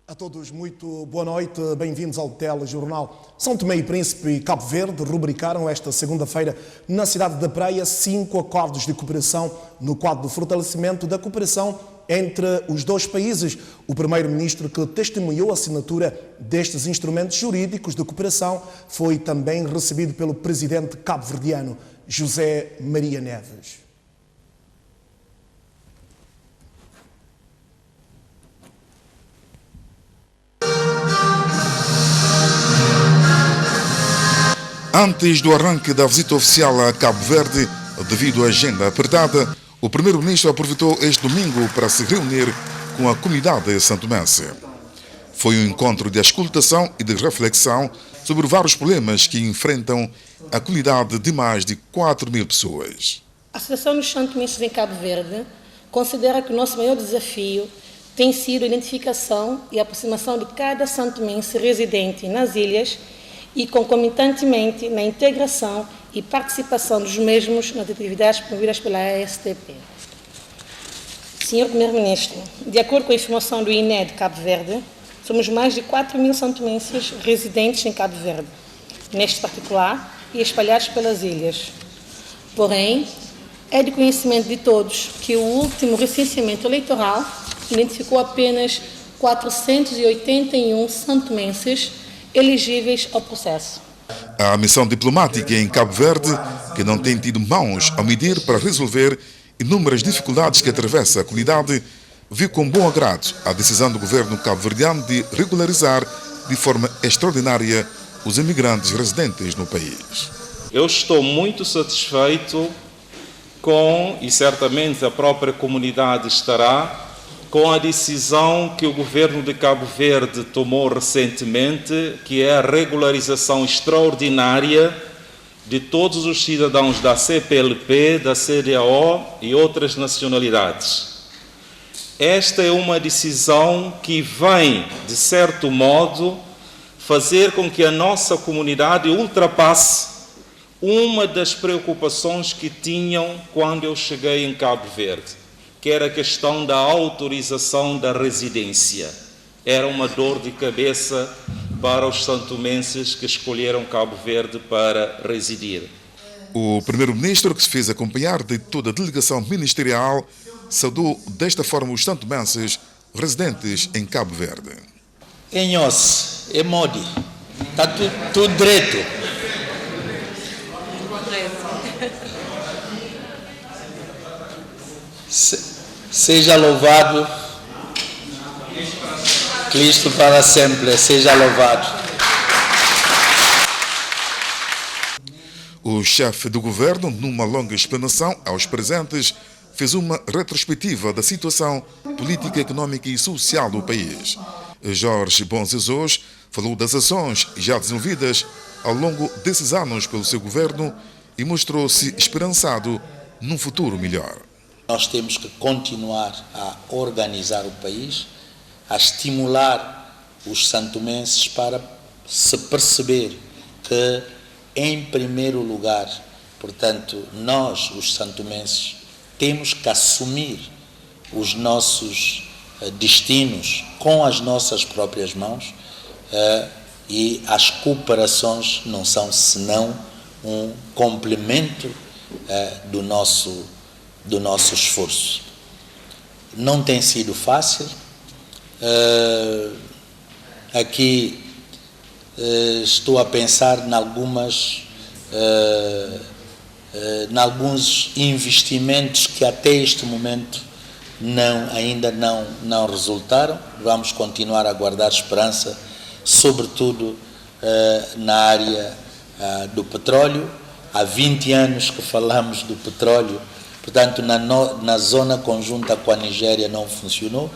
A todos, muito boa noite, bem-vindos ao Telejornal. São Tomé e Príncipe e Cabo Verde rubricaram esta segunda-feira na cidade da Praia 5 acordos de cooperação no quadro do fortalecimento da cooperação entre os dois países. O primeiro-ministro que testemunhou a assinatura destes instrumentos jurídicos de cooperação foi também recebido pelo presidente cabo-verdiano, José Maria Neves. Antes do arranque da visita oficial a Cabo Verde, devido à agenda apertada, o primeiro-ministro aproveitou este domingo para se reunir com a comunidade santomense. Foi um encontro de auscultação e de reflexão sobre vários problemas que enfrentam a comunidade de mais de 4.000 pessoas. A Associação dos Santomenses em Cabo Verde considera que o nosso maior desafio tem sido a identificação e a aproximação de cada santomense residente nas ilhas e, concomitantemente, na integração e participação dos mesmos nas atividades promovidas pela ASTP. Senhor Primeiro-Ministro, de acordo com a informação do INE de Cabo Verde, somos mais de 4.000 santomenses residentes em Cabo Verde, neste particular, e espalhados pelas ilhas. Porém, é de conhecimento de todos que o último recenseamento eleitoral identificou apenas 481 santomenses elegíveis ao processo. A missão diplomática em Cabo Verde, que não tem tido mãos a medir para resolver inúmeras dificuldades que atravessa a comunidade, viu com bom agrado a decisão do governo cabo-verdiano de regularizar de forma extraordinária os imigrantes residentes no país. Eu estou muito satisfeito com, e certamente a própria comunidade estará, com a decisão que o governo de Cabo Verde tomou recentemente, que é a regularização extraordinária de todos os cidadãos da CPLP, da CDAO e outras nacionalidades. Esta é uma decisão que vem, de certo modo, fazer com que a nossa comunidade ultrapasse uma das preocupações que tinham quando eu cheguei em Cabo Verde, que era a questão da autorização da residência. Era uma dor de cabeça para os santomenses que escolheram Cabo Verde para residir. O primeiro-ministro, que se fez acompanhar de toda a delegação ministerial, saudou desta forma os santomenses residentes em Cabo Verde. Enhos, Emodi, está tudo direito. Seja louvado, Cristo para sempre, seja louvado. O chefe do governo, numa longa explanação aos presentes, fez uma retrospectiva da situação política, econômica e social do país. Jorge Bom Jesus falou das ações já desenvolvidas ao longo desses anos pelo seu governo e mostrou-se esperançado num futuro melhor. Nós temos que continuar a organizar o país, a estimular os santomenses para se perceber que, em primeiro lugar, portanto, nós, os santomenses, temos que assumir os nossos destinos com as nossas próprias mãos e as cooperações não são senão um complemento do nosso esforço. Não tem sido fácil. Aqui estou a pensar em alguns investimentos que até este momento ainda não resultaram. Vamos continuar a guardar esperança, sobretudo na área do petróleo. Há 20 anos que falamos do petróleo, portanto, na zona conjunta com a Nigéria não funcionou.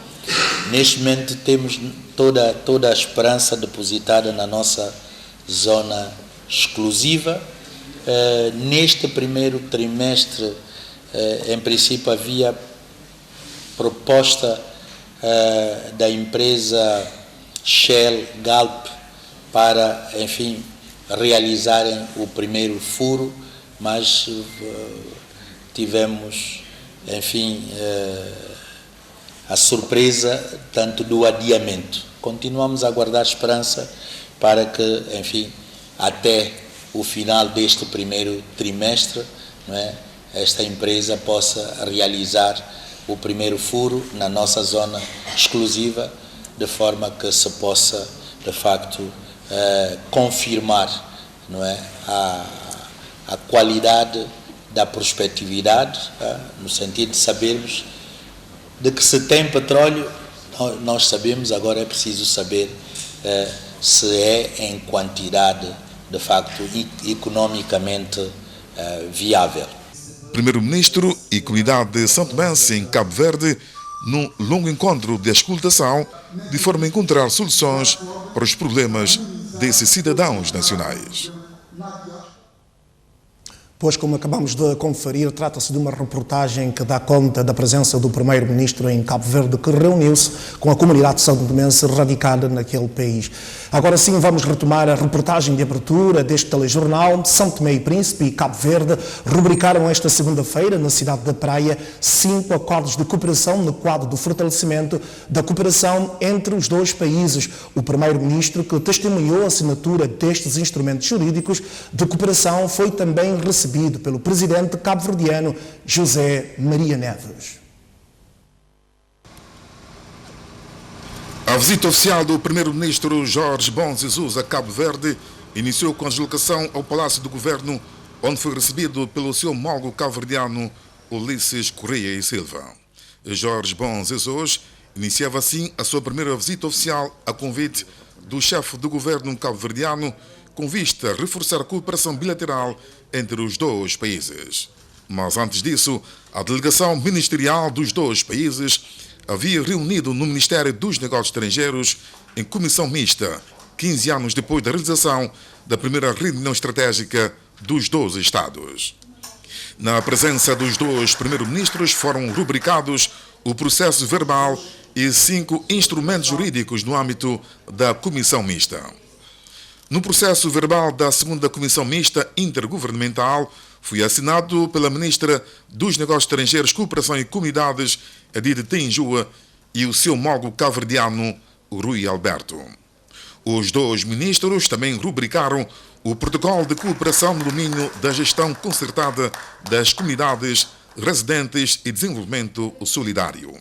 Neste momento temos toda a esperança depositada na nossa zona exclusiva. Neste primeiro trimestre, em princípio, havia proposta da empresa Shell, Galp, para, enfim, realizarem o primeiro furo, mas tivemos, enfim, a surpresa tanto do adiamento. Continuamos a guardar esperança para que, enfim, até o final deste primeiro trimestre, não é, esta empresa possa realizar o primeiro furo na nossa zona exclusiva, de forma que se possa, de facto, confirmar, não é, a qualidade da prospectividade, no sentido de sabermos de que se tem petróleo, nós sabemos, agora é preciso saber se é em quantidade, de facto, economicamente viável. Primeiro-Ministro e comunidade de São Tomé em Cabo Verde, num longo encontro de auscultação, de forma a encontrar soluções para os problemas desses cidadãos nacionais. Pois, como acabamos de conferir, trata-se de uma reportagem que dá conta da presença do primeiro-ministro em Cabo Verde, que reuniu-se com a comunidade são-tomense radicada naquele país. Agora sim, vamos retomar a reportagem de abertura deste telejornal. São Tomé e Príncipe e Cabo Verde rubricaram esta segunda-feira, na cidade da Praia, 5 acordos de cooperação no quadro do fortalecimento da cooperação entre os dois países. O primeiro-ministro, que testemunhou a assinatura destes instrumentos jurídicos de cooperação, foi também recebido pelo presidente cabo-verdiano José Maria Neves. A visita oficial do primeiro-ministro Jorge Bom Jesus a Cabo Verde iniciou com a deslocação ao Palácio do Governo, onde foi recebido pelo seu homólogo cabo-verdiano Ulisses Correia e Silva. Jorge Bom Jesus iniciava assim a sua primeira visita oficial a convite do chefe do governo cabo-verdiano, com vista a reforçar a cooperação bilateral entre os dois países. Mas antes disso, a delegação ministerial dos dois países havia reunido no Ministério dos Negócios Estrangeiros em comissão mista, 15 anos depois da realização da primeira reunião estratégica dos dois Estados. Na presença dos dois primeiros-ministros foram rubricados o processo verbal e 5 instrumentos jurídicos no âmbito da comissão mista. No processo verbal da segunda comissão mista intergovernamental, foi assinado pela ministra dos Negócios Estrangeiros, Cooperação e Comunidades, Edith Tenjua, e o seu homólogo cabo-verdiano, Rui Alberto. Os dois ministros também rubricaram o protocolo de cooperação no domínio da gestão concertada das comunidades residentes e desenvolvimento solidário.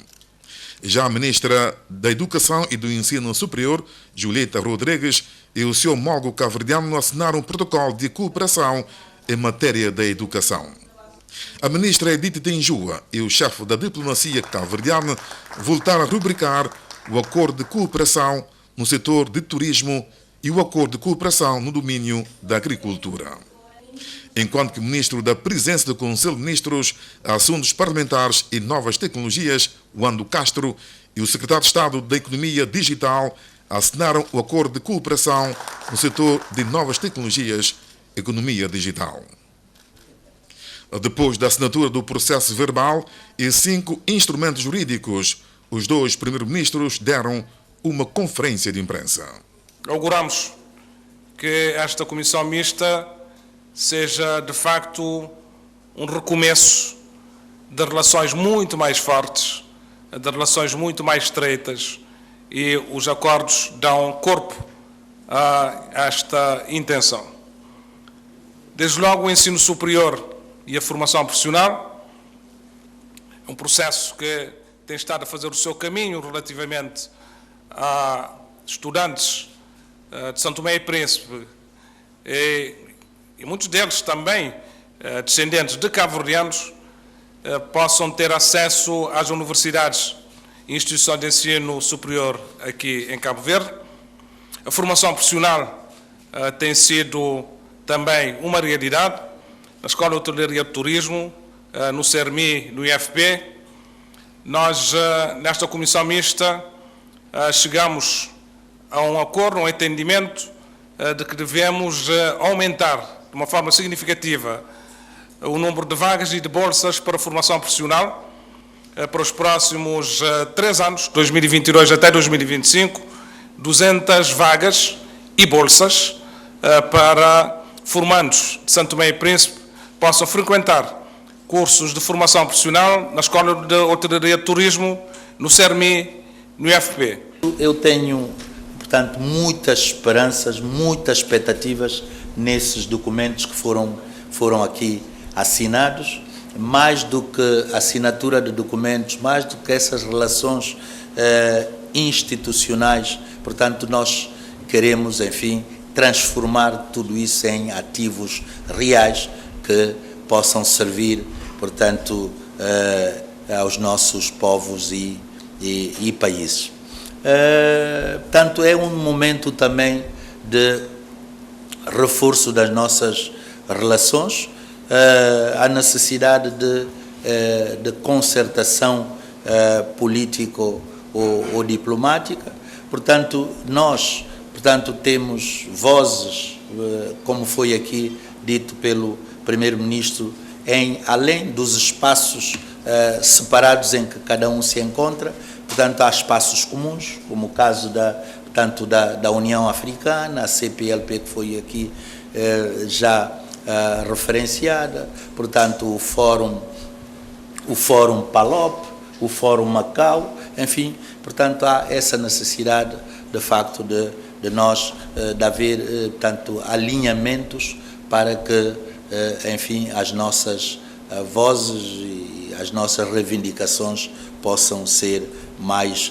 Já a ministra da Educação e do Ensino Superior, Julieta Rodrigues, e o seu homólogo cabo-verdiano assinaram um protocolo de cooperação em matéria da educação. A ministra Edith Tenjua e o chefe da diplomacia cabo-verdiana voltaram a rubricar o acordo de cooperação no setor de turismo e o acordo de cooperação no domínio da agricultura. Enquanto que o ministro da Presidência do Conselho de Ministros, Assuntos Parlamentares e Novas Tecnologias, Wando Castro, e o secretário de Estado da Economia Digital assinaram o acordo de cooperação no setor de novas tecnologias e economia digital. Depois da assinatura do processo verbal e 5 instrumentos jurídicos, os dois primeiros-ministros deram uma conferência de imprensa. Auguramos que esta comissão mista seja, de facto, um recomeço de relações muito mais fortes, de relações muito mais estreitas, e os acordos dão corpo a esta intenção. Desde logo, o ensino superior e a formação profissional, um processo que tem estado a fazer o seu caminho relativamente a estudantes de São Tomé e Príncipe, e muitos deles também descendentes de cabo-verdianos, possam ter acesso às universidades e instituições de ensino superior aqui em Cabo Verde. A formação profissional tem sido também uma realidade na Escola de Hotelaria de Turismo, no CERMI, no IFP. Nós, nesta comissão mista, chegamos a um acordo, um entendimento de que devemos aumentar de uma forma significativa o número de vagas e de bolsas para a formação profissional, para os próximos 3 anos, 2022 até 2025, 200 vagas e bolsas para formandos de Santo Tomé e Príncipe possam frequentar cursos de formação profissional na Escola de Hotelaria e Turismo, no CERMI, no IFP. Eu tenho, portanto, muitas esperanças, muitas expectativas nesses documentos que foram aqui assinados. Mais do que a assinatura de documentos, mais do que essas relações institucionais, portanto, nós queremos, enfim, transformar tudo isso em ativos reais que possam servir, portanto, aos nossos povos e países. Portanto, é um momento também de reforço das nossas relações, a necessidade de concertação político ou diplomática. Portanto, nós temos vozes, como foi aqui dito pelo Primeiro-Ministro, além dos espaços separados em que cada um se encontra. Portanto, há espaços comuns, como o caso da União Africana, a CPLP que foi aqui já referenciada, portanto o Fórum PALOP, o Fórum Macau, enfim, portanto há essa necessidade de facto de nós, de haver, portanto, alinhamentos para que, enfim, as nossas vozes e as nossas reivindicações possam ser mais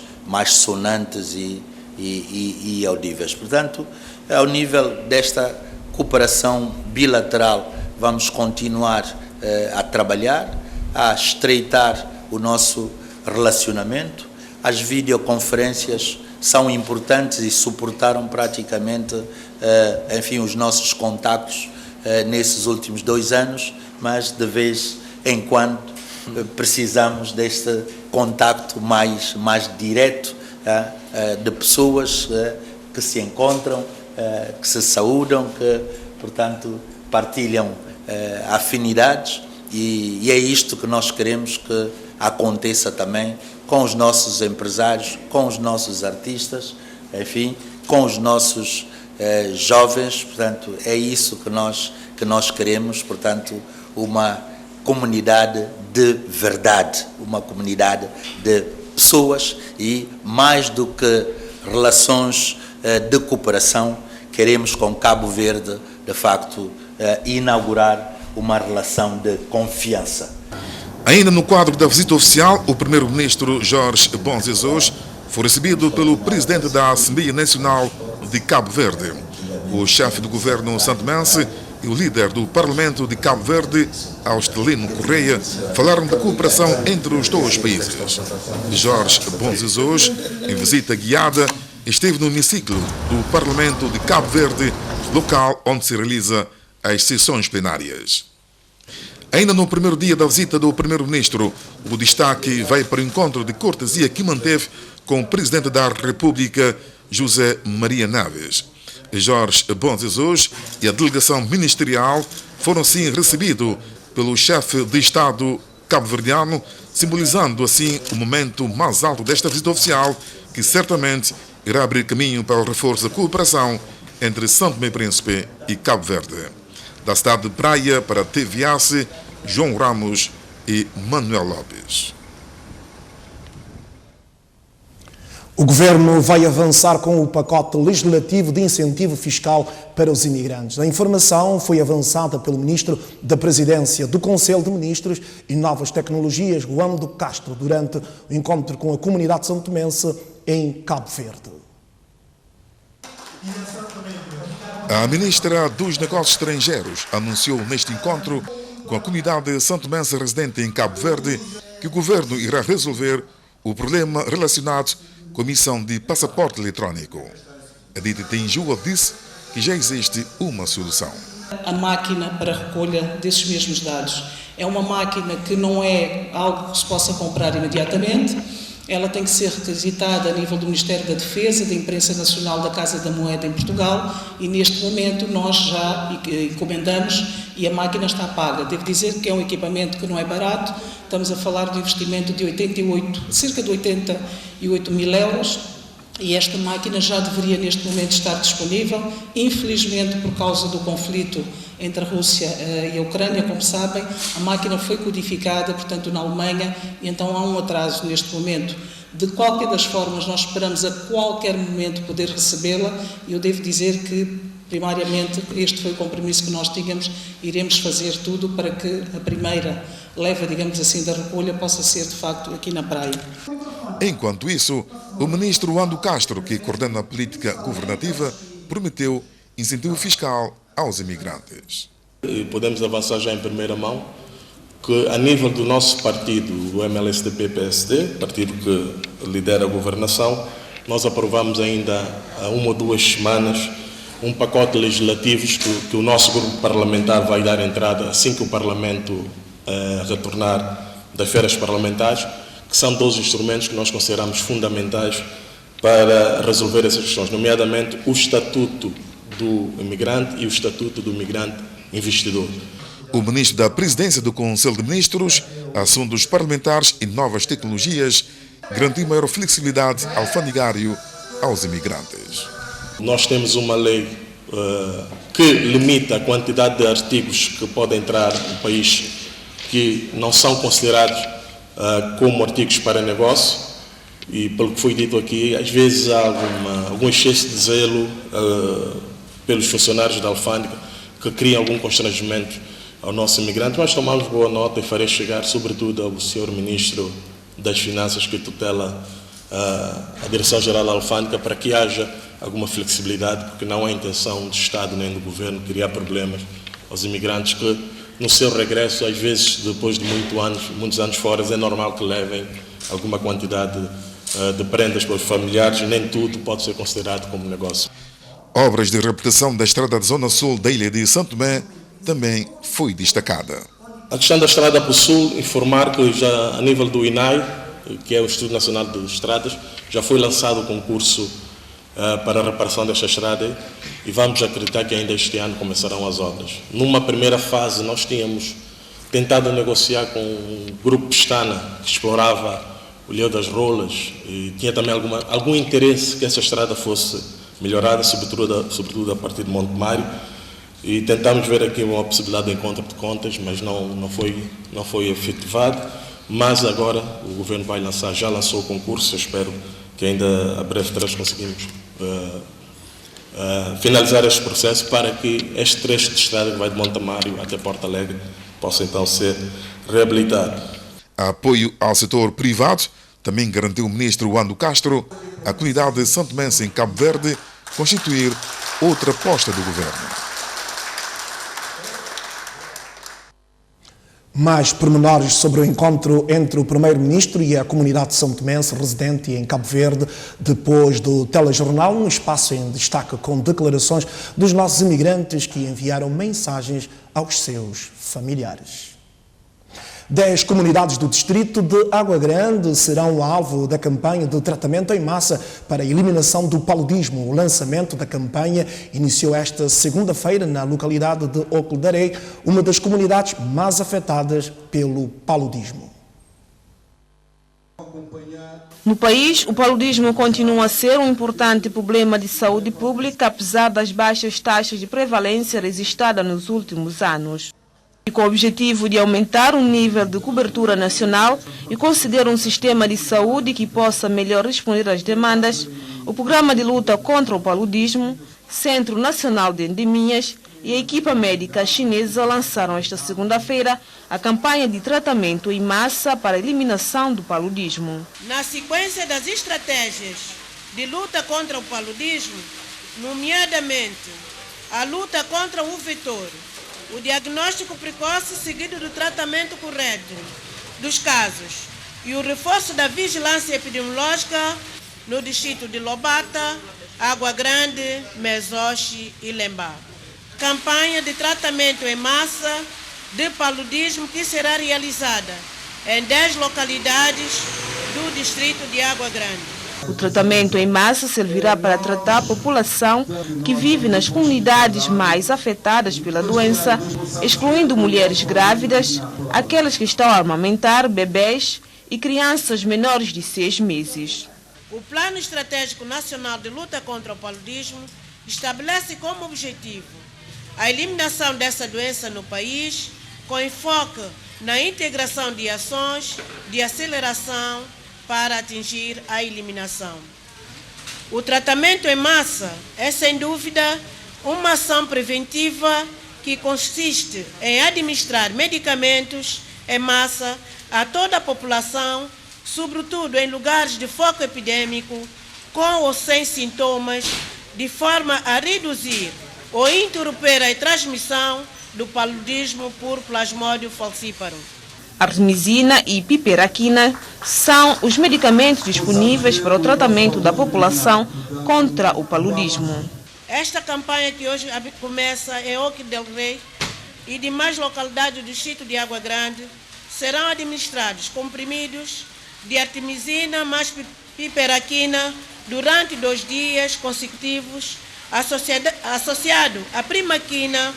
sonantes e audíveis. Portanto, ao nível desta cooperação bilateral, vamos continuar a trabalhar, a estreitar o nosso relacionamento. As videoconferências são importantes e suportaram praticamente, enfim, os nossos contactos nesses últimos 2 anos, mas de vez em quando precisamos deste contacto mais direto de pessoas que se encontram, que se saúdam, que, portanto, partilham afinidades, e é isto que nós queremos que aconteça também com os nossos empresários, com os nossos artistas, enfim, com os nossos jovens. Portanto, é isso que nós queremos, portanto, uma comunidade de verdade, uma comunidade de pessoas, e mais do que relações de cooperação, queremos com Cabo Verde, de facto, inaugurar uma relação de confiança. Ainda no quadro da visita oficial, o primeiro-ministro Jorge Bom Jesus foi recebido pelo presidente da Assembleia Nacional de Cabo Verde. O chefe do governo santomense e o líder do Parlamento de Cabo Verde, Austelino Correia, falaram da cooperação entre os 2 países. Jorge Bom Jesus, em visita guiada, esteve no hemiciclo do Parlamento de Cabo Verde, local onde se realiza as sessões plenárias. Ainda no primeiro dia da visita do primeiro-ministro, o destaque vai para o encontro de cortesia que manteve com o presidente da República, José Maria Naves. Jorge Bom Jesus e a delegação ministerial foram assim recebidos pelo chefe de Estado cabo-verdiano, simbolizando assim o momento mais alto desta visita oficial, que certamente irá abrir caminho para o reforço da cooperação entre São Tomé e Príncipe e Cabo Verde. Da cidade de Praia para a TVAC, João Ramos e Manuel Lopes. O Governo vai avançar com o pacote legislativo de incentivo fiscal para os imigrantes. A informação foi avançada pelo Ministro da Presidência do Conselho de Ministros e Novas Tecnologias, Wando Castro, durante o encontro com a comunidade santomense em Cabo Verde. A ministra dos Negócios Estrangeiros anunciou neste encontro com a comunidade santomense residente em Cabo Verde que o governo irá resolver o problema relacionado com a emissão de passaporte eletrónico. A Dita Tenjua disse que já existe uma solução. A máquina para a recolha desses mesmos dados é uma máquina que não é algo que se possa comprar imediatamente. ela tem que ser requisitada a nível do Ministério da Defesa, da Imprensa Nacional da Casa da Moeda em Portugal, e neste momento nós já encomendamos e a máquina está paga. Devo dizer que é um equipamento que não é barato, estamos a falar de um investimento de cerca de 88 mil euros, e esta máquina já deveria neste momento estar disponível. Infelizmente, por causa do conflito entre a Rússia e a Ucrânia, como sabem, a máquina foi codificada, portanto, na Alemanha, e então há um atraso neste momento. De qualquer das formas, nós esperamos a qualquer momento poder recebê-la, e eu devo dizer que, primariamente, este foi o compromisso que nós tínhamos, iremos fazer tudo para que a primeira leva, digamos assim, da recolha possa ser, de facto, aqui na praia. Enquanto isso, o ministro Ando Castro, que coordena a política governativa, prometeu incentivo fiscal aos imigrantes. E podemos avançar já em primeira mão que, a nível do nosso partido, o MLSTP-PSD, partido que lidera a governação, nós aprovamos ainda há 1 ou 2 semanas um pacote de legislativos que o nosso grupo parlamentar vai dar entrada assim que o Parlamento retornar das férias parlamentares, que são 12 instrumentos que nós consideramos fundamentais para resolver essas questões, nomeadamente o Estatuto do Imigrante e o Estatuto do Imigrante Investidor. O ministro da Presidência do Conselho de Ministros, assuntos parlamentares e novas tecnologias, garantiu maior flexibilidade alfandegária aos imigrantes. Nós temos uma lei que limita a quantidade de artigos que podem entrar no país que não são considerados como artigos para negócio, e pelo que foi dito aqui, às vezes há algum excesso de zelo pelos funcionários da alfândega que criam algum constrangimento ao nosso imigrante, mas tomamos boa nota e farei chegar sobretudo ao Sr. Ministro das Finanças, que tutela a Direção-Geral da Alfândega, para que haja alguma flexibilidade, porque não é a intenção do Estado nem do Governo criar problemas aos imigrantes que, no seu regresso, às vezes, depois de muitos anos fora, é normal que levem alguma quantidade de prendas para os familiares, e nem tudo pode ser considerado como negócio. Obras de reabilitação da estrada da Zona Sul da ilha de Santo Tomé também foi destacada. A questão da estrada para o Sul, informar que já a nível do INAI, que é o Instituto Nacional de Estradas, já foi lançado o concurso para a reparação desta estrada, e vamos acreditar que ainda este ano começarão as obras. Numa primeira fase, nós tínhamos tentado negociar com o Grupo Pestana, que explorava o Ilhéu das Rolas, e tinha também algum interesse que essa estrada fosse melhorada, sobretudo a partir de Monte Mário, e tentámos ver aqui uma possibilidade de encontro de contas, mas não foi efetivado. Mas agora o Governo já lançou o concurso, eu espero que ainda a breve conseguimos finalizar este processo para que este trecho de estrada que vai de Montamário até Porto Alegre possa então ser reabilitado. Apoio ao setor privado também garantiu o ministro Ando Castro a comunidade de Santo Mense em Cabo Verde constituir outra aposta do Governo. Mais pormenores sobre o encontro entre o Primeiro-Ministro e a comunidade de São Tomense residente em Cabo Verde, depois do telejornal, um espaço em destaque com declarações dos nossos imigrantes que enviaram mensagens aos seus familiares. 10 comunidades do distrito de Água Grande serão alvo da campanha de tratamento em massa para a eliminação do paludismo. O lançamento da campanha iniciou esta segunda-feira na localidade de Oclo de Areia, uma das comunidades mais afetadas pelo paludismo. No país, o paludismo continua a ser um importante problema de saúde pública, apesar das baixas taxas de prevalência registradas nos últimos anos. E com o objetivo de aumentar o nível de cobertura nacional e considerar um sistema de saúde que possa melhor responder às demandas, o Programa de Luta contra o Paludismo, Centro Nacional de Endemias e a equipa médica chinesa lançaram esta segunda-feira a campanha de tratamento em massa para a eliminação do paludismo. Na sequência das estratégias de luta contra o paludismo, nomeadamente a luta contra o vetor, o diagnóstico precoce seguido do tratamento correto dos casos e o reforço da vigilância epidemiológica no distrito de Lobata, Água Grande, Mesoche e Lembá. Campanha de tratamento em massa de paludismo que será realizada em 10 localidades do distrito de Água Grande. O tratamento em massa servirá para tratar a população que vive nas comunidades mais afetadas pela doença, excluindo mulheres grávidas, aquelas que estão a amamentar bebês e crianças menores de 6 meses. O Plano Estratégico Nacional de Luta contra o Paludismo estabelece como objetivo a eliminação dessa doença no país, com enfoque na integração de ações de aceleração para atingir a eliminação. O tratamento em massa é, sem dúvida, uma ação preventiva que consiste em administrar medicamentos em massa a toda a população, sobretudo em lugares de foco epidêmico, com ou sem sintomas, de forma a reduzir ou interromper a transmissão do paludismo por Plasmodium falciparum. Artemisina e piperaquina são os medicamentos disponíveis para o tratamento da população contra o paludismo. Esta campanha que hoje começa em Oque del Rei e demais localidades do distrito de Água Grande serão administrados comprimidos de artemisina mais piperaquina durante 2 dias consecutivos, associado à primaquina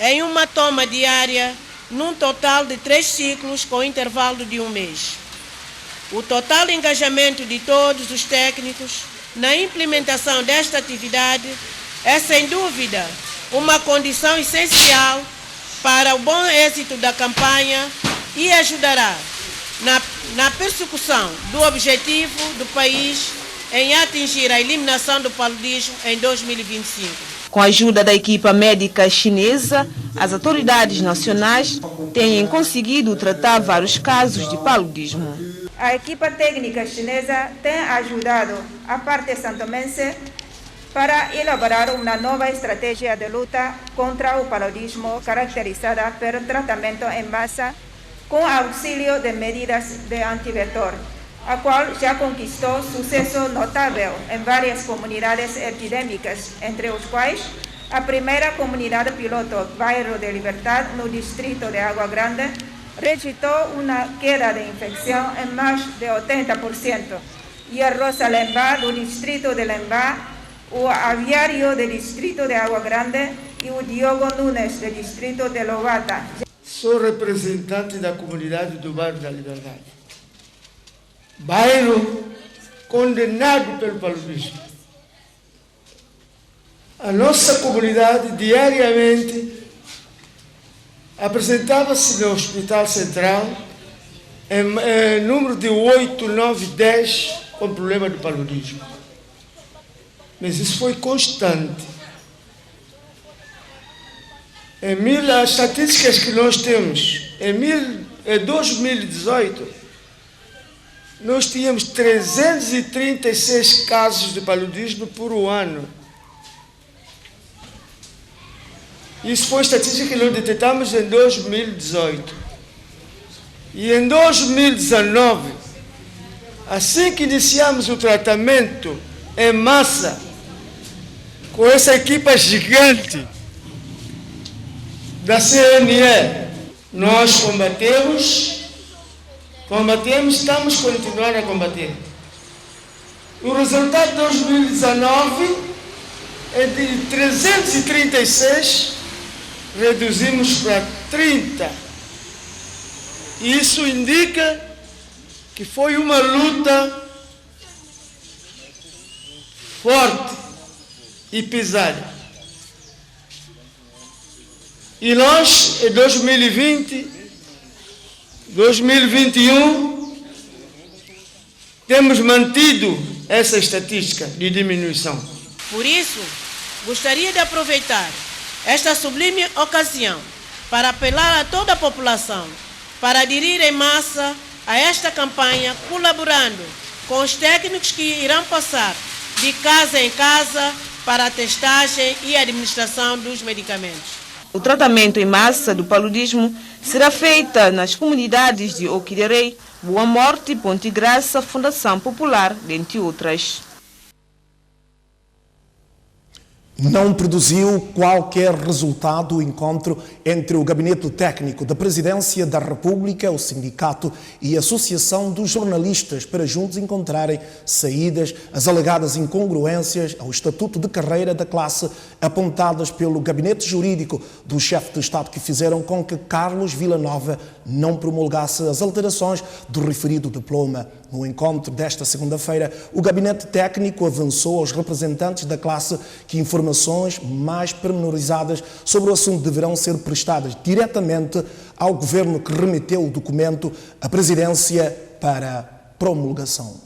em uma toma diária, num total de 3 ciclos com intervalo de 1 mês. O total engajamento de todos os técnicos na implementação desta atividade é, sem dúvida, uma condição essencial para o bom êxito da campanha e ajudará na persecução do objetivo do país em atingir a eliminação do paludismo em 2025. Com a ajuda da equipa médica chinesa, as autoridades nacionais têm conseguido tratar vários casos de paludismo. A equipa técnica chinesa tem ajudado a parte santomense para elaborar uma nova estratégia de luta contra o paludismo caracterizada pelo tratamento em massa com auxílio de medidas de antivetor, a qual já conquistou sucesso notável em várias comunidades epidêmicas, entre os quais a primeira comunidade piloto, Bairro de Libertad, no distrito de Água Grande, registrou uma queda de infecção em mais de 80%, e a Rosa Lembá, do distrito de Lembá, o Aviário do distrito de Água Grande e o Diogo Nunes, do distrito de Lobato. Sou representante da comunidade do Bairro da Liberdade. Bairro condenado pelo paludismo. A nossa comunidade diariamente apresentava-se no Hospital Central em número de 8, 9, 10 com problema de paludismo. Mas isso foi constante. As estatísticas que nós temos, em 2018, nós tínhamos 336 casos de paludismo por ano. Isso foi a estatística que nós detectamos em 2018. E em 2019, assim que iniciamos o tratamento em massa, com essa equipa gigante da CNE, nós combatemos, estamos continuando a combater. O resultado de 2019 é de 336, reduzimos para 30. Isso indica que foi uma luta forte e pesada. E nós, em 2020, 2021, temos mantido essa estatística de diminuição. Por isso, gostaria de aproveitar esta sublime ocasião para apelar a toda a população para aderir em massa a esta campanha, colaborando com os técnicos que irão passar de casa em casa para a testagem e administração dos medicamentos. O tratamento em massa do paludismo será feito nas comunidades de Oque del Rei, Boa Morte, Ponte Graça, Fundação Popular, dentre outras. Não produziu qualquer resultado o encontro entre o Gabinete Técnico da Presidência da República, o Sindicato e a Associação dos Jornalistas para juntos encontrarem saídas às alegadas incongruências ao Estatuto de Carreira da classe apontadas pelo Gabinete Jurídico do Chefe de Estado que fizeram com que Carlos Villanova não promulgasse as alterações do referido diploma. No encontro desta segunda-feira, o Gabinete Técnico avançou aos representantes da classe que informações mais pormenorizadas sobre o assunto deverão ser prestadas diretamente ao Governo que remeteu o documento à Presidência para promulgação.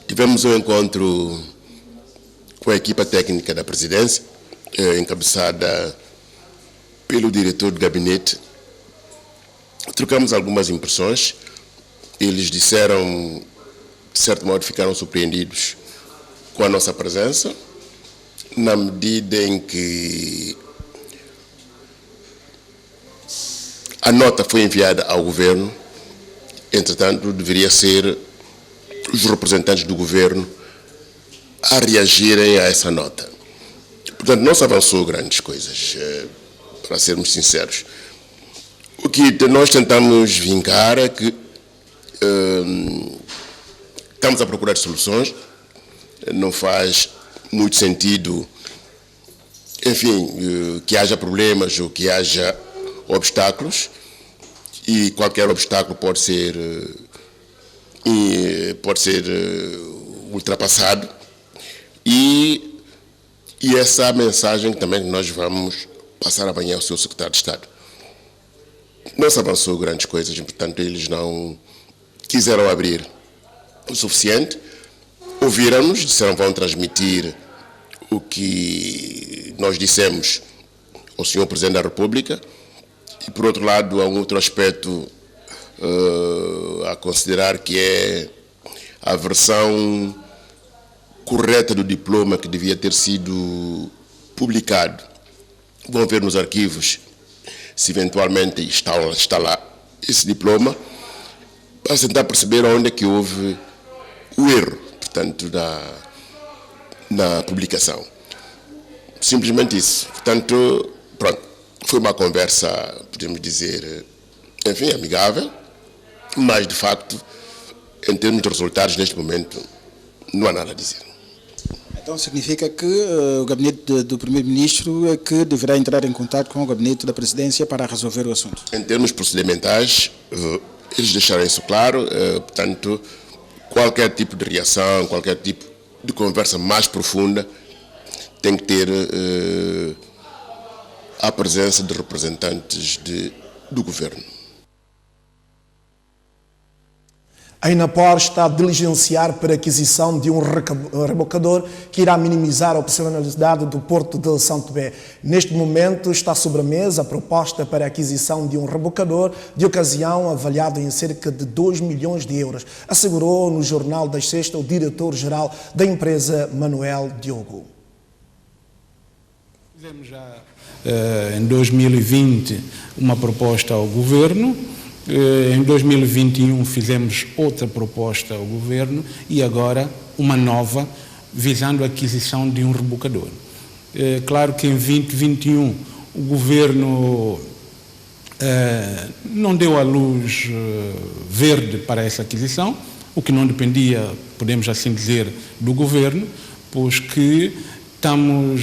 Tivemos um encontro com a equipa técnica da Presidência, encabeçada pelo diretor do Gabinete. Trocamos algumas impressões. Eles disseram, de certo modo, ficaram surpreendidos com a nossa presença, na medida em que a nota foi enviada ao Governo, entretanto, deveria ser os representantes do Governo a reagirem a essa nota. Portanto, não se avançou grandes coisas, para sermos sinceros. O que nós tentamos vincar é que estamos a procurar soluções, não faz muito sentido, enfim, que haja problemas ou que haja obstáculos, e qualquer obstáculo pode ser ultrapassado, e essa é a mensagem que também nós vamos passar amanhã ao seu secretário de Estado. Não se avançou grandes coisas, portanto eles não quiseram abrir o suficiente, ouviram-nos, disseram que vão transmitir o que nós dissemos ao Sr. Presidente da República, e por outro lado há um outro aspecto a considerar, que é a versão correta do diploma que devia ter sido publicado. Vão ver nos arquivos se eventualmente está lá esse diploma, para tentar perceber onde é que houve o erro, portanto, na publicação. Simplesmente isso. Portanto, pronto, foi uma conversa, podemos dizer, enfim, amigável, mas, de facto, em termos de resultados, neste momento, não há nada a dizer. Então significa que o gabinete do Primeiro-Ministro é que deverá entrar em contato com o gabinete da Presidência para resolver o assunto? Em termos procedimentais, eles deixaram isso claro, portanto, qualquer tipo de reação, qualquer tipo de conversa mais profunda tem que ter a presença de representantes do Governo. A Inapor está a diligenciar para a aquisição de um rebocador que irá minimizar a operacionalidade do Porto de São Tomé. Neste momento está sobre a mesa a proposta para a aquisição de um rebocador de ocasião avaliado em cerca de 2 milhões de euros, assegurou no Jornal das Sexta o diretor-geral da empresa, Manuel Diogo. Fizemos já em 2020 uma proposta ao Governo. Em 2021 fizemos outra proposta ao Governo e agora uma nova, visando a aquisição de um rebocador. Claro que em 2021 o Governo não deu a luz verde para essa aquisição, o que não dependia, podemos assim dizer, do Governo, pois que estamos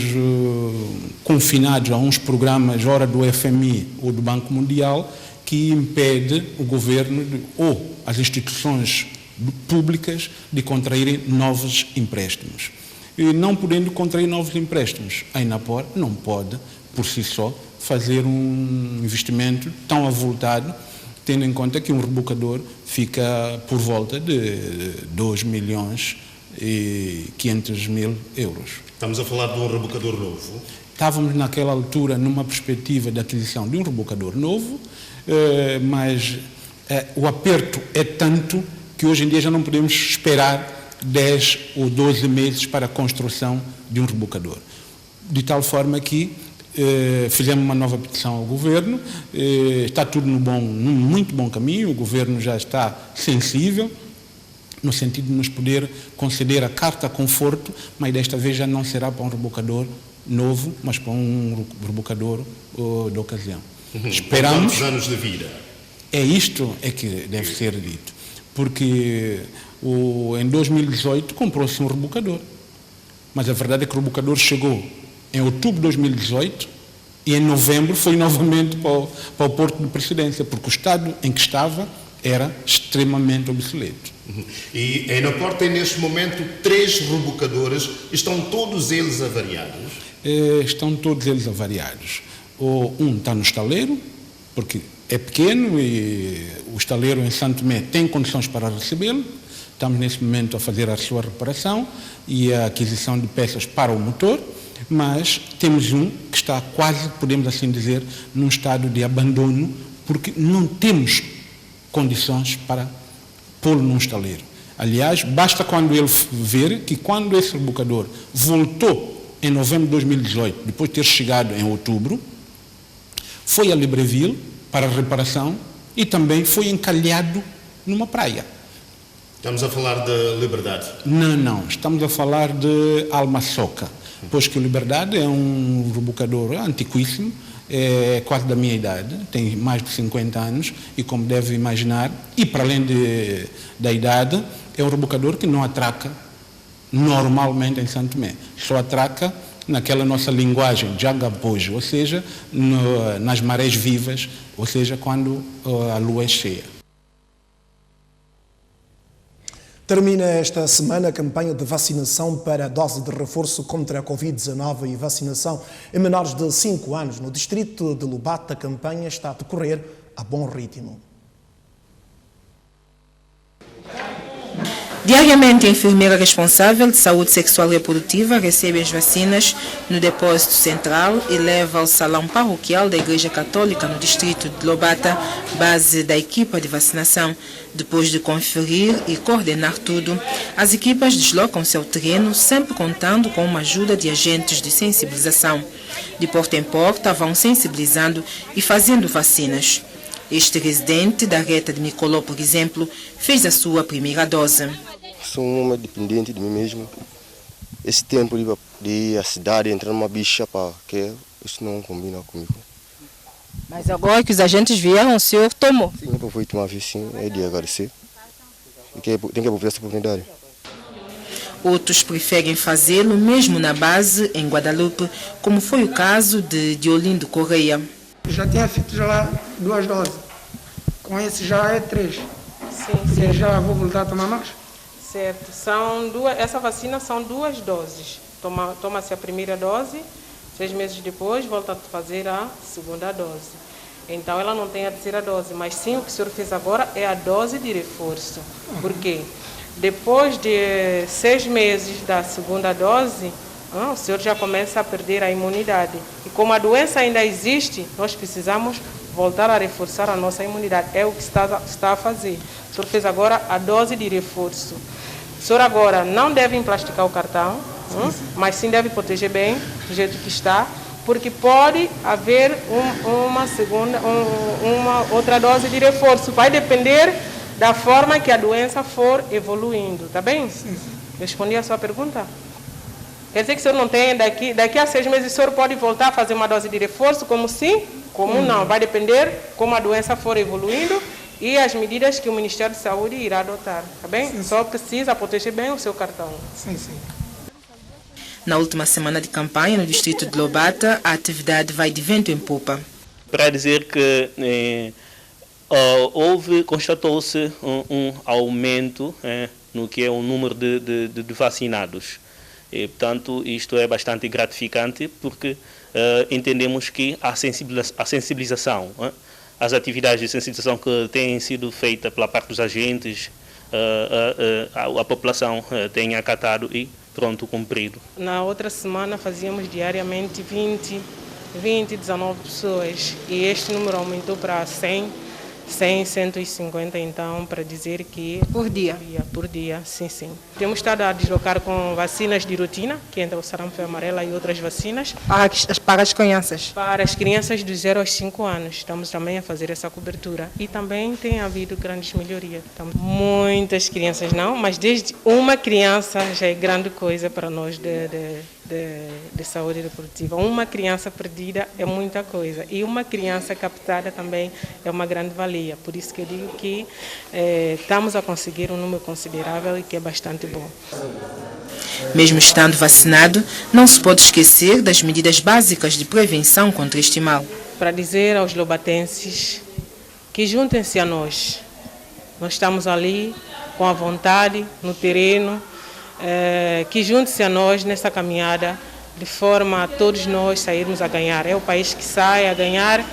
confinados a uns programas, ora do FMI ou do Banco Mundial, que impede o Governo ou as instituições públicas de contraírem novos empréstimos. E não podendo contrair novos empréstimos, a Inapor não pode, por si só, fazer um investimento tão avultado, tendo em conta que um rebocador fica por volta de 2 milhões e 500 mil euros. Estamos a falar de um rebocador novo? Estávamos naquela altura numa perspectiva de aquisição de um rebocador novo, mas o aperto é tanto que hoje em dia já não podemos esperar 10 ou 12 meses para a construção de um rebocador. De tal forma que fizemos uma nova petição ao Governo, está tudo num muito bom caminho, o Governo já está sensível, no sentido de nos poder conceder a carta conforto, mas desta vez já não será para um rebocador novo, mas para um rebocador de ocasião. Esperamos... Quantos anos de vida? É isto é que deve ser dito, porque em 2018 comprou-se um rebocador, mas a verdade é que o rebocador chegou em outubro de 2018 e em novembro foi novamente para o porto de procedência, porque o estado em que estava era extremamente obsoleto. E na porta tem neste momento 3 rebocadores, estão todos eles avariados? Estão todos eles avariados. Um está no estaleiro, porque é pequeno e o estaleiro em Santo Tomé tem condições para recebê-lo. Estamos nesse momento a fazer a sua reparação e a aquisição de peças para o motor, mas temos um que está quase, podemos assim dizer, num estado de abandono, porque não temos condições para pô-lo num estaleiro. Aliás, basta quando ele ver que quando esse rebocador voltou em novembro de 2018, depois de ter chegado em outubro, foi a Libreville para reparação e também foi encalhado numa praia. Estamos a falar de Liberdade? Não, estamos a falar de Almaçoca, pois que o Liberdade é um rebocador antiquíssimo, é quase da minha idade, tem mais de 50 anos e, como deve imaginar, e para além da idade, é um rebocador que não atraca normalmente em Santo Tomé, só atraca naquela nossa linguagem de agapojo, ou seja, nas marés vivas, ou seja, quando a lua é cheia. Termina esta semana a campanha de vacinação para a dose de reforço contra a Covid-19 e vacinação em menores de 5 anos. No distrito de Lubata, a campanha está a decorrer a bom ritmo. Diariamente, a enfermeira responsável de saúde sexual e reprodutiva recebe as vacinas no depósito central e leva ao salão paroquial da Igreja Católica no distrito de Lobata, base da equipa de vacinação. Depois de conferir e coordenar tudo, as equipas deslocam-se ao terreno, sempre contando com uma ajuda de agentes de sensibilização. De porta em porta, vão sensibilizando e fazendo vacinas. Este residente da reta de Micoló, por exemplo, fez a sua primeira dose. Sou um homem dependente de mim mesmo. Esse tempo de ir à cidade, entrar numa bicha, isso não combina comigo. Mas agora que os agentes vieram, o senhor tomou? Sim, eu vou tomar vez, sim, é de agradecer. Tem que aproveitar essa oportunidade. Outros preferem fazê-lo mesmo na base, em Guadalupe, como foi o caso de Diolindo Correia. Já tinha feito lá 2 doses. Com esse já é 3. Sim. E já vou voltar a tomar mais? Certo. Essa vacina são 2 doses. Toma-se a primeira dose, 6 meses depois volta a fazer a segunda dose. Então ela não tem a terceira dose, mas sim o que o senhor fez agora é a dose de reforço. Por quê? Depois de 6 meses da segunda dose, o senhor já começa a perder a imunidade. E como a doença ainda existe, nós precisamos voltar a reforçar a nossa imunidade. É o que está a fazer. O senhor fez agora a dose de reforço. O senhor agora não deve emplasticar o cartão, mas sim deve proteger bem, do jeito que está, porque pode haver uma outra dose de reforço. Vai depender da forma que a doença for evoluindo, tá bem? Sim. Respondi a sua pergunta? Quer dizer que o senhor não tem, daqui a 6 meses o senhor pode voltar a fazer uma dose de reforço, como sim, como não. Vai depender como a doença for evoluindo e as medidas que o Ministério da Saúde irá adotar, tá bem? Sim. Só precisa proteger bem o seu cartão. Sim. Na última semana de campanha no distrito de Lobata, a atividade vai de vento em popa. Para dizer que constatou-se um aumento no que é o número de vacinados. E, portanto, isto é bastante gratificante porque entendemos que a sensibilização, as atividades de sensibilização que têm sido feitas pela parte dos agentes, a população tem acatado e pronto, cumprido. Na outra semana fazíamos diariamente 19 pessoas e este número aumentou para 100 100, 150, então, para dizer que... Por dia? Por dia, sim, sim. Temos estado a deslocar com vacinas de rotina, que entra o sarampo amarela e outras vacinas. Para as crianças? Para as crianças de 0 aos 5 anos. Estamos também a fazer essa cobertura. E também tem havido grandes melhorias. Muitas crianças não, mas desde uma criança já é grande coisa para nós de saúde reprodutiva. Uma criança perdida é muita coisa. E uma criança captada também é uma grande valia. Por isso que eu digo que estamos a conseguir um número considerável e que é bastante bom. Mesmo estando vacinado, não se pode esquecer das medidas básicas de prevenção contra este mal. Para dizer aos lobatenses que juntem-se a nós. Nós estamos ali com a vontade, no terreno, que juntem-se a nós nessa caminhada, de forma a todos nós sairmos a ganhar. É o país que sai a ganhar,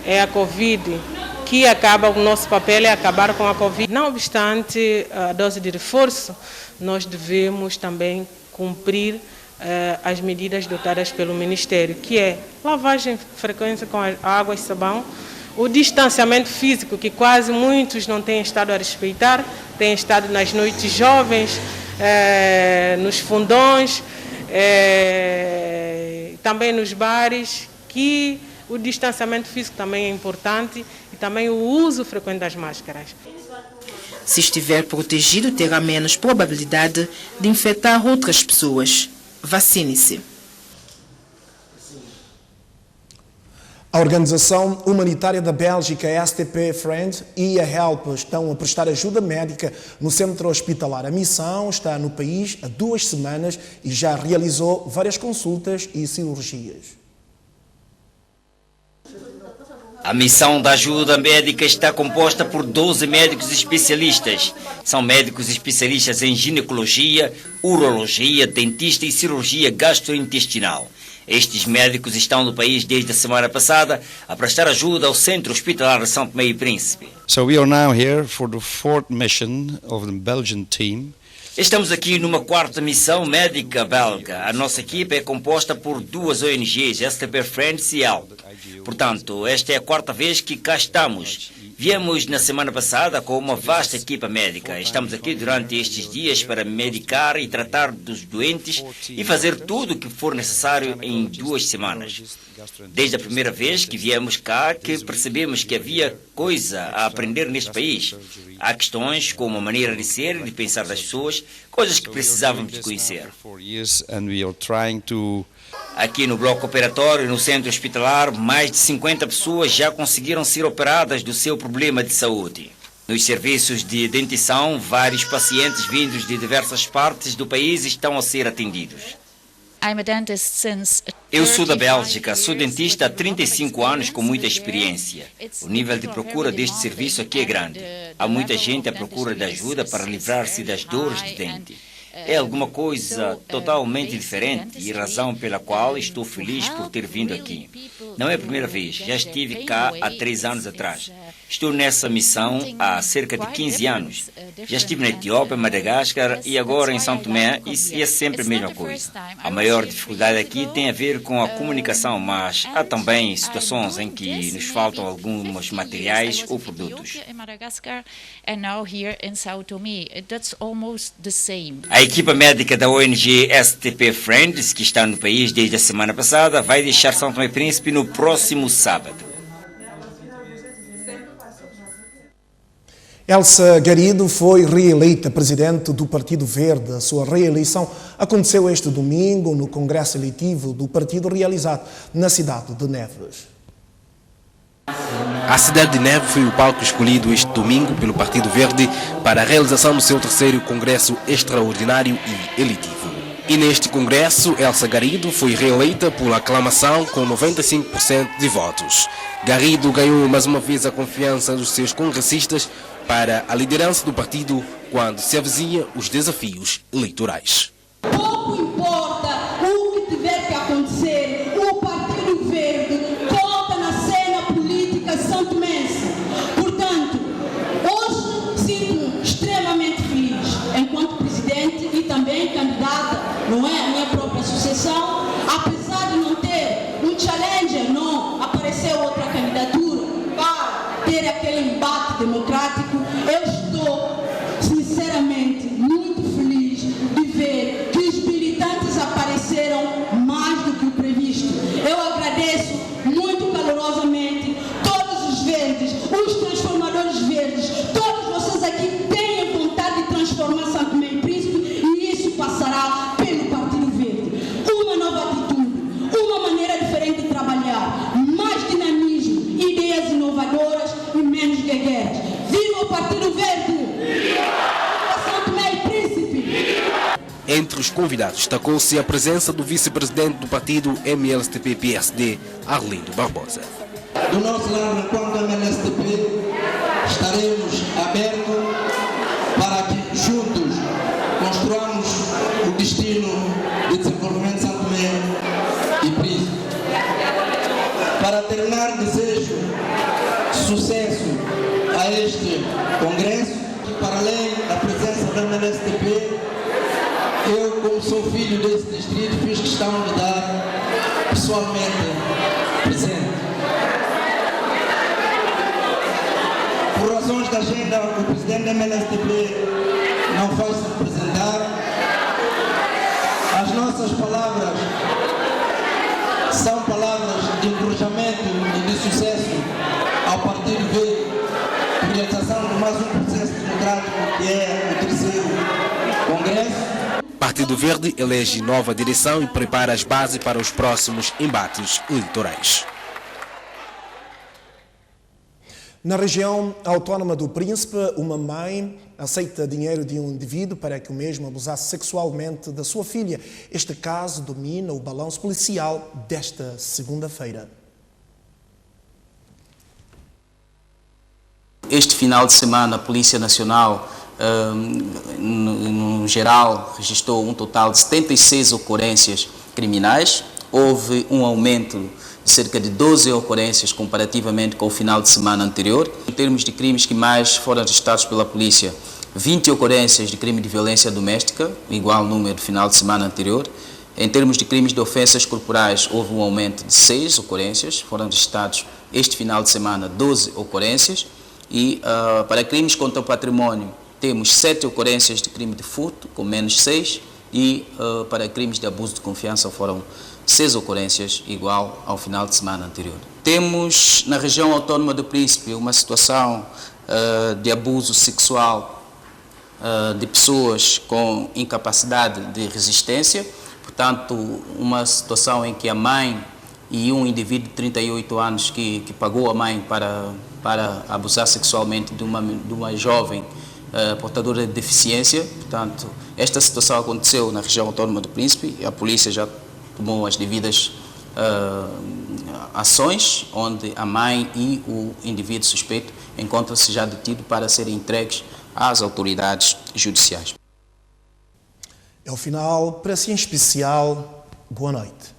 é a Covid que acaba, o nosso papel é acabar com a Covid. Não obstante a dose de reforço, nós devemos também cumprir as medidas adotadas pelo Ministério, que é lavagem frequente com água e sabão, o distanciamento físico, que quase muitos não têm estado a respeitar, têm estado nas noites jovens, nos fundões, também nos bares, que o distanciamento físico também é importante e também o uso frequente das máscaras. Se estiver protegido, terá menos probabilidade de infectar outras pessoas. Vacine-se. A organização humanitária da Bélgica, a STP Friend e a HELP estão a prestar ajuda médica no centro hospitalar. A missão está no país há 2 semanas e já realizou várias consultas e cirurgias. A missão da ajuda médica está composta por 12 médicos especialistas. São médicos especialistas em ginecologia, urologia, dentista e cirurgia gastrointestinal. Estes médicos estão no país desde a semana passada a prestar ajuda ao Centro Hospitalar de São Tomé e Príncipe. So we are now here for the 4th mission of the Belgian team. Estamos aqui numa 4ª missão médica belga. A nossa equipe é composta por 2 ONGs, STP Friends e HELP. Portanto, esta é a 4ª vez que cá estamos. Viemos na semana passada com uma vasta equipa médica. Estamos aqui durante estes dias para medicar e tratar dos doentes e fazer tudo o que for necessário em 2 semanas. Desde a primeira vez que viemos cá, que percebemos que havia coisa a aprender neste país. Há questões como a maneira de ser e de pensar das pessoas, coisas que precisávamos de conhecer. Aqui no bloco operatório, no centro hospitalar, mais de 50 pessoas já conseguiram ser operadas do seu problema de saúde. Nos serviços de dentição, vários pacientes vindos de diversas partes do país estão a ser atendidos. Eu sou da Bélgica, sou dentista há 35 anos com muita experiência. O nível de procura deste serviço aqui é grande. Há muita gente à procura de ajuda para livrar-se das dores de dente. É alguma coisa totalmente diferente e razão pela qual estou feliz por ter vindo aqui. Não é a primeira vez, já estive cá há 3 anos atrás. Estou nessa missão há cerca de 15 anos. Já estive na Etiópia, Madagascar e agora em São Tomé e é sempre a mesma coisa. A maior dificuldade aqui tem a ver com a comunicação, mas há também situações em que nos faltam alguns materiais ou produtos. A equipa médica da ONG STP Friends, que está no país desde a semana passada, vai deixar São Tomé e Príncipe no próximo sábado. Elsa Garrido foi reeleita presidente do Partido Verde. A sua reeleição aconteceu este domingo no Congresso Eletivo do partido realizado na cidade de Neves. A cidade de Neves foi o palco escolhido este domingo pelo Partido Verde para a realização do seu 3º Congresso Extraordinário e Eletivo. E neste Congresso, Elsa Garrido foi reeleita por aclamação com 95% de votos. Garrido ganhou mais uma vez a confiança dos seus congressistas para a liderança do partido quando se avizinha os desafios eleitorais. Pouco importa o que tiver que acontecer, o Partido Verde conta na cena política santomense. Portanto, hoje sinto-me extremamente feliz enquanto presidente e também candidata, não é, a minha própria associação, apesar de não ter um challenger, não apareceu outra candidatura para ter aquele embate Entre os convidados destacou-se a presença do vice-presidente do partido MLSTP-PSD, Arlindo Barbosa. Do nosso lado, enquanto MLSTP, estaremos abertos para que juntos construamos o destino de desenvolvimento de Santo Tomé e Príncipe. Para terminar, desejo sucesso a este congresso e, para além da presença da MLSTP, eu, como sou filho desse distrito, fiz questão de dar pessoalmente presente. Por razões da agenda, o presidente da MLSTP não faz se apresentar. As nossas palavras são palavras de encorajamento e de sucesso ao Partido Verde, por realização de mais um processo democrático que é o terceiro Congresso. Partido Verde elege nova direção e prepara as bases para os próximos embates eleitorais. Na região autónoma do Príncipe, uma mãe aceita dinheiro de um indivíduo para que o mesmo abusasse sexualmente da sua filha. Este caso domina o balanço policial desta segunda-feira. Este final de semana, a Polícia Nacional, no geral, registrou um total de 76 ocorrências criminais. Houve um aumento de cerca de 12 ocorrências comparativamente com o final de semana anterior. Em termos de crimes que mais foram registrados pela polícia, 20 ocorrências de crime de violência doméstica, igual número do final de semana anterior. Em termos de crimes de ofensas corporais, houve um aumento de 6 ocorrências, foram registrados este final de semana 12 ocorrências. E para crimes contra o património, temos 7 ocorrências de crime de furto, com menos 6, e para crimes de abuso de confiança foram 6 ocorrências, igual ao final de semana anterior. Temos na região autónoma do Príncipe uma situação de abuso sexual de pessoas com incapacidade de resistência, portanto, uma situação em que a mãe e um indivíduo de 38 anos que pagou a mãe para abusar sexualmente de uma jovem portadora de deficiência. Portanto, esta situação aconteceu na região autónoma do Príncipe e a polícia já tomou as devidas ações, onde a mãe e o indivíduo suspeito encontram-se já detidos para serem entregues às autoridades judiciais. É o final, para si em especial, boa noite.